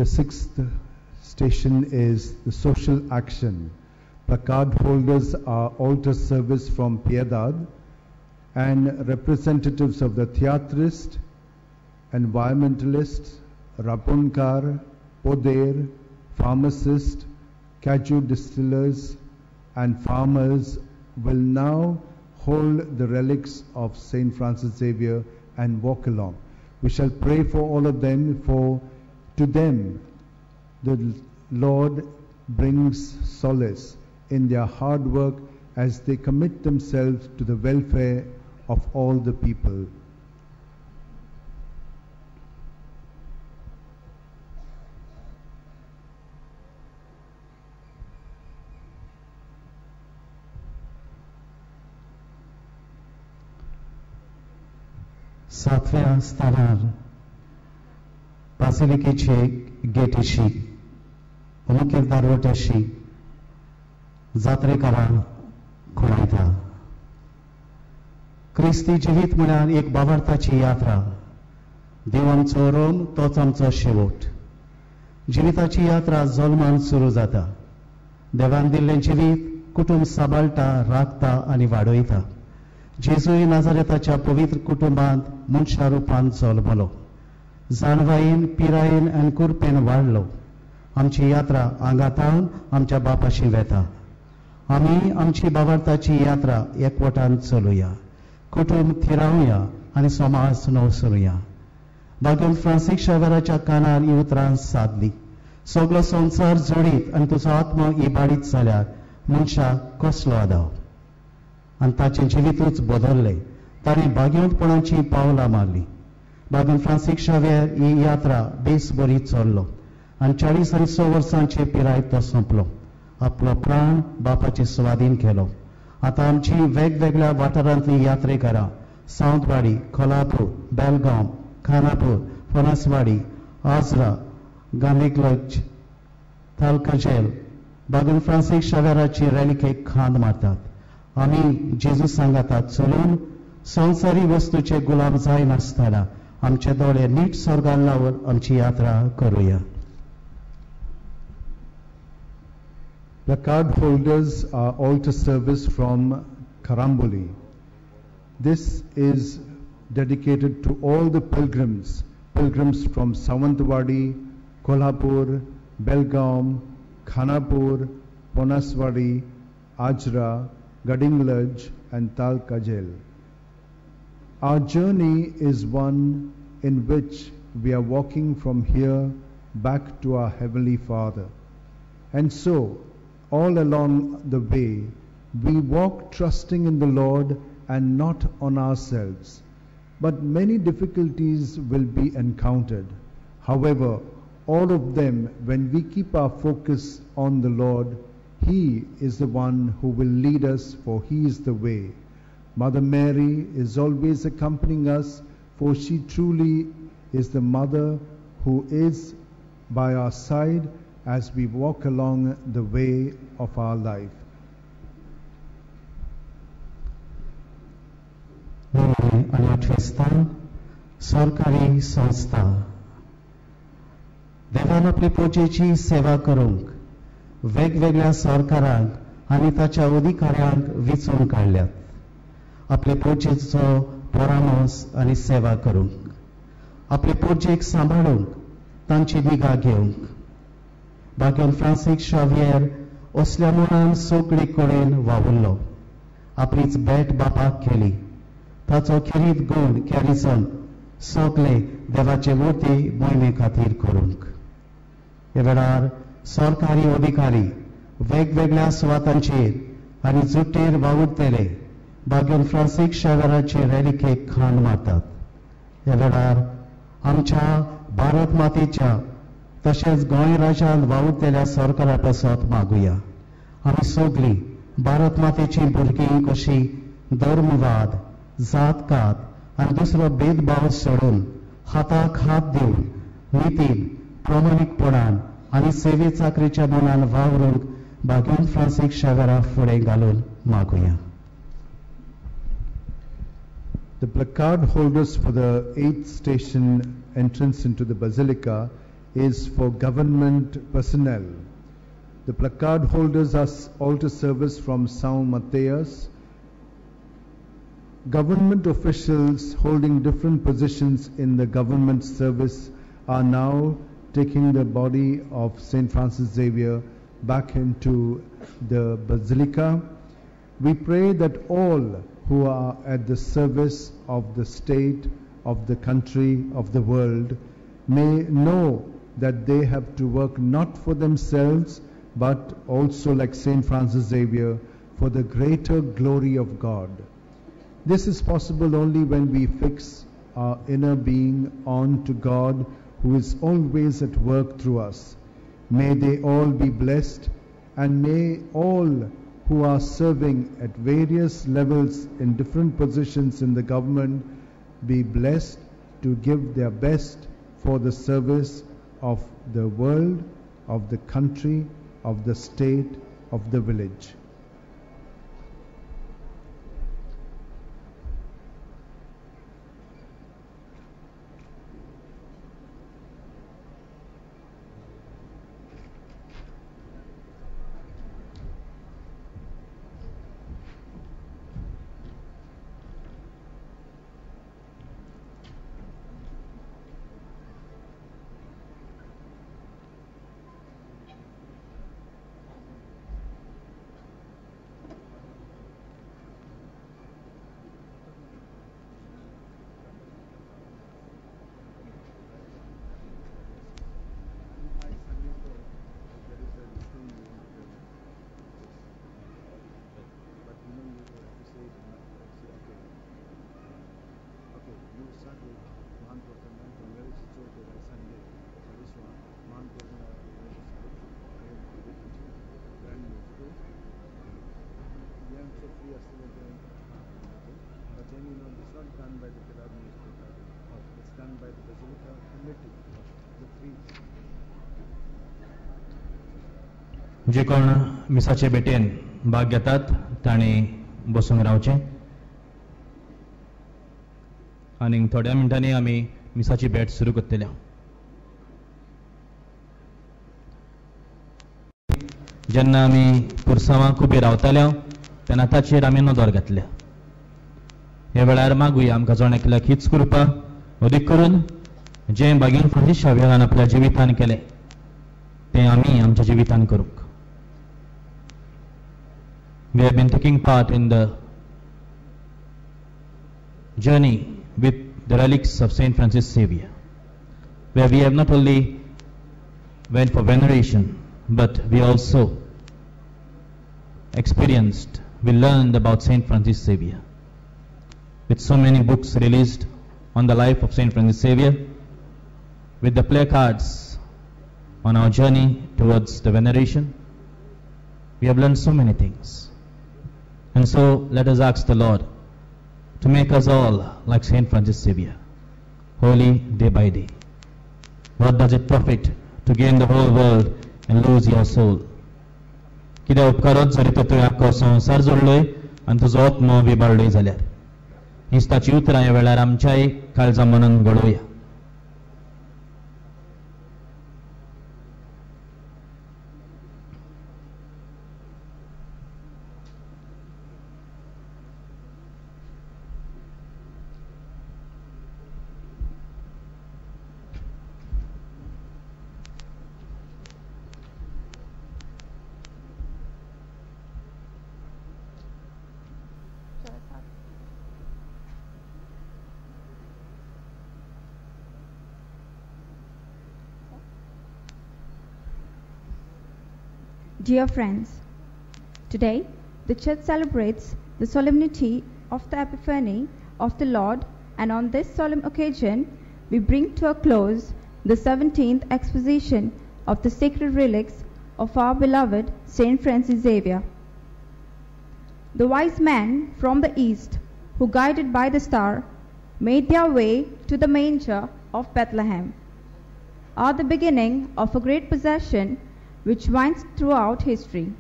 The sixth station is the social action. Placard holders are altar service from Piedad and representatives of the theatrist, environmentalist, raponkar, poder, pharmacist, cashew distillers and farmers will now hold the relics of Saint Francis Xavier and walk along. We shall pray for all of them, for to them the Lord brings solace in their hard work as they commit themselves to the welfare of all the people. सातव्या स्थानार बासिलिकेचे गेटीशी मुखेल दारवट्याशी जात्रेकारां खुणायता. क्रिस्ती जिवीत म्हळ्यार एक भावार्थाची यात्रा. देव आमचो रोम तोच आमचो शेवट. जिविताची यात्रा जल्मान सुरू जाता. देवान दिल्लें जिवीत कुटुंब सांबाळटा, राखता आनी वाडयता. जेजूय नाजारेताच्या पवित्र कुटुंबांत मनशा रुपांत जल्मलो. जाणवायेन, पिरायेन आनी कुरपेन वाडलो. आमची यात्रा आंगातान आमच्या बापाशी वेता. आमी आमची भावार्थाची यात्रा एकवटान चलुया. कुटुंब थिरावया आनी समाज नवसरुया. भाग्यवंत फ्रांसीस शावेराच्या कानार ही उतरां सादली. सगळो संवसार जोडीत आनी तुजो आत्मो इबाडीत जाल्यार मनशाक कसलो आदाव. आनी ताचें जिवीतूच बदल्लें. ताणें भाग्यवंतपणाची पावलां मारलीं. भाग्यवंत फ्रांसीस शावेर ही यात्रा बेस बरी चल्लो आनी 40 वर्सांचे पिरायेंत तो सोंपलो. आपलो प्राण बापाचे सुवादीन केलो. आतां आमची वेगवेगळ्या वाठारांतलीं यात्रेकारां सावंतवाडी, कोल्हापूर, बेलगांव, खानापूर, फणसवाडी, आजरा, गांधीग्लज, तालकाजेल भाग्यवंत फ्रांसीस शावेराची रॅलिकेक खांद मारतात. आमी जेजू सांगातात चलून संवसारी वस्तूचे गुलाम जायनासतना आमचे दोळे नीट स्वर्गान लावन आमची यात्रा करूया. Placard holders are altar service from Karamboli. This is dedicated to all the pilgrims from Sawantwadi, Kolhapur, Belgaum, Khanapur, Ponaswadi, Ajra, Gadinglaj and Talkajel. Our journey is one in which we are walking from here back to our Heavenly Father. And so, all along the way, we walk trusting in the Lord and not on ourselves. But many difficulties will be encountered. However, all of them, when we keep our focus on the Lord, He is the one who will lead us, for He is the way. Mother Mary is always accompanying us, for she truly is the mother who is by our side as we walk along the way of our life. आणि 8वें स्थान सरकारी संस्था. देवान आपली पोचेची सेवा करूंक वेगवेगळ्या सरकारांक आनी ताच्या अधिकाऱ्यांक वेंचून काडल्यात. आपले पोचेचो परामर्श आनी सेवा करूंक, आपले पोचेक सांबाळूंक, तांची निगा घेवंक. भाग्यवंत फ्रांसीस शावेर असल्या मनान सगळे कडेन वावुरलो. आपलीच भेट बापाक केली. ताचो खेरीत गूण कॅरिसन सगळे देवाचे मुर्ती मोहिमे खातीर करूंक. ह्या वेळार सरकारी अधिकारी वेगवेगळ्या सुवातांचेर आनी जुट्टेर वावुरतले भाग्यवंत फ्रांसीस शावेराचे रॅलिकेक खांद मारतात. ह्या वेळार आमच्या भारत मातेच्या तशेंच गोंय राज्यांत वावुरतल्या सरकारा पासत मागुया. आमी सगळीं भारत मातेची भुरगीं कशी धर्मवाद, जातकात आनी दुसरो भेदभाव सोडून हाताक हात दिवन नितीन, प्रामाणीकपणान आनी सेवे चाकरीच्या मनान वावरूंक भाग्यवंत फ्रांसीस शावेरा फुडें घालून मागुया. The placard holders for the 8th station entrance into the Basilica is for government personnel. The placard holders are altar service from São Mateus. Government officials holding different positions in the government service are now taking the body of St. Francis Xavier back into the Basilica. We pray that all who are at the service of the state, of the country, of the world, may know that they have to work not for themselves, but also, like St. Francis Xavier, for the greater glory of God. This is possible only when we fix our inner being on to God, who is always at work through us. May they all be blessed, and may all who are serving at various levels in different positions in the government be blessed to give their best for the service of the world, of the country, of the state, of the village. जे कोण मिसाचे भेटेन भाग घेतात तांणी बसून रावचें आनी थोड्या मिनटांनी आमी मिसाची भेट सुरू करतले. जेन्ना आमी पुरसांवाक उबे रावताले तेन्ना ताचेर आमी नदर घातल्या. हे वेळार मागुया आमकां जोण एकल्याक हीच कृपा अदीक करून जें बागीन फ्रांसीस शावेरान आपल्या जिवितान केलें तें आमी आमच्या जिवितान करूंक. We have been taking part in the journey with the relics of St. Francis Xavier, where we have not only went for veneration, but we also experienced, we learned about St. Francis Xavier. With so many books released on the life of St. Francis Xavier, with the placards on our journey towards the veneration, we have learned so many things. And so let us ask the Lord to make us all like St. Francis Xavier, holy day by day. What does it profit to gain the whole world and lose your soul? कितें उपकारत जरी तो तुवें आख्खो संवसार जोडलोय आनी तुजो आत्मो विबाळलोय जाल्यार हीच ताची उतरां ह्या वेळार आमच्याय काळजा मनान घडोवया. Dear friends, today the Church celebrates the solemnity of the Epiphany of the Lord, and on this solemn occasion we bring to a close the 17th Exposition of the sacred relics of our beloved St. Francis Xavier. The wise men from the east, who guided by the star, made their way to the manger of Bethlehem, are the beginning of a great procession which winds throughout history.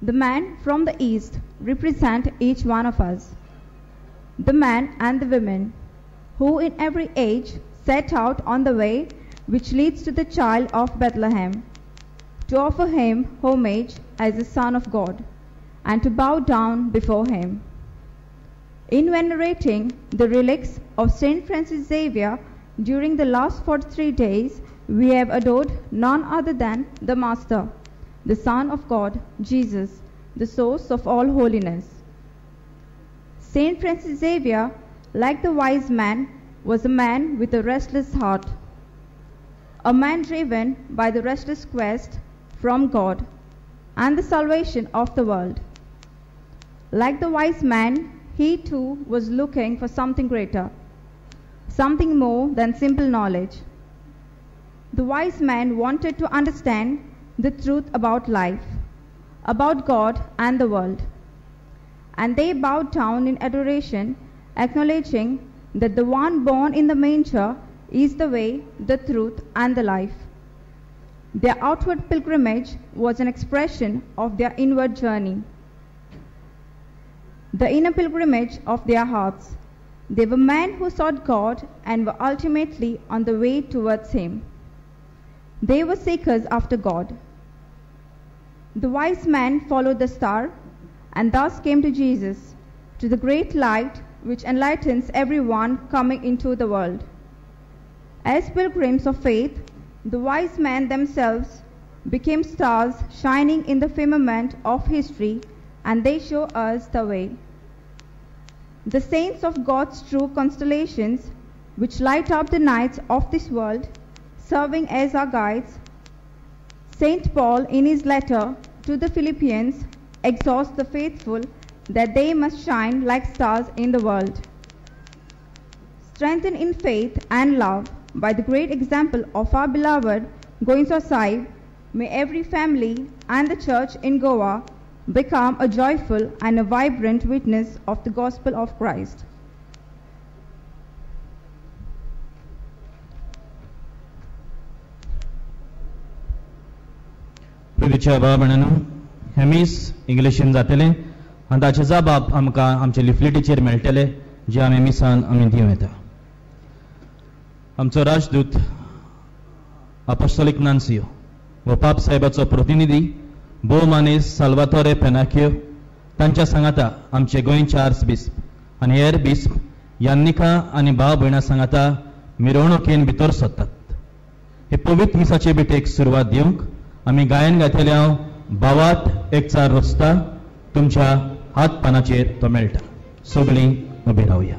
The men from the east represent each one of us, the men and the women who in every age set out on the way which leads to the child of Bethlehem, to offer him homage as the Son of God, and to bow down before him. In venerating the relics of Saint Francis Xavier during the last 43 days, we have adored none other than the Master, the Son of God, Jesus, the source of all holiness. Saint Francis Xavier, like the wise man, was a man with a restless heart, a man driven by the restless quest from God and the salvation of the world. Like the wise man, he too was looking for something greater, something more than simple knowledge. The wise man wanted to understand the truth about life, about God and the world. And they bowed down in adoration, acknowledging that the one born in the manger is the way, the truth, and the life. Their outward pilgrimage was an expression of their inward journey, the inner pilgrimage of their hearts. They were men who sought God and were ultimately on the way towards Him. They were seekers after God. The wise man followed the star and thus came to Jesus, to the great light which enlightens everyone coming into the world. As pilgrims of faith, the wise men themselves became stars shining in the firmament of history, and they show us the way. The saints of God's true constellations, which light up the nights of this world, serving as our guides, St. Paul, in his letter to the Philippians, exhorts the faithful that they must shine like stars in the world. Strengthened in faith and love by the great example of our beloved Goinso Sahib, may every family and the church in Goa become a joyful and a vibrant witness of the gospel of Christ. प्रितीच्या बाबणानो हेमीस इंग्लिशीन जातले आनी ताचे जबाब आमकां आमचे लिफलेटीचेर मेळटले जे आमी मिसान आमी दिवं येता. आमचो राजदूत अपोस्टोलिक नान्सियो व पाप साहेबाचो प्रतिनिधी बोमानेस साल्वातोरे पेनाकियो तांच्या सांगाता आमचे गोंयचे आर्चबिस्प आनी हेर बिस्प यान्निका आनी भाव भयणां सांगाता मिरवणुकेन भितर सरतात. हे पवित्र मिसाचे भेटेक सुरवात दिवंक आमी गायन घातलेल्या भावात एक चार रस्ता तुमच्या हात पानाचेर तो मेळटा. सगळीं उबी रावया.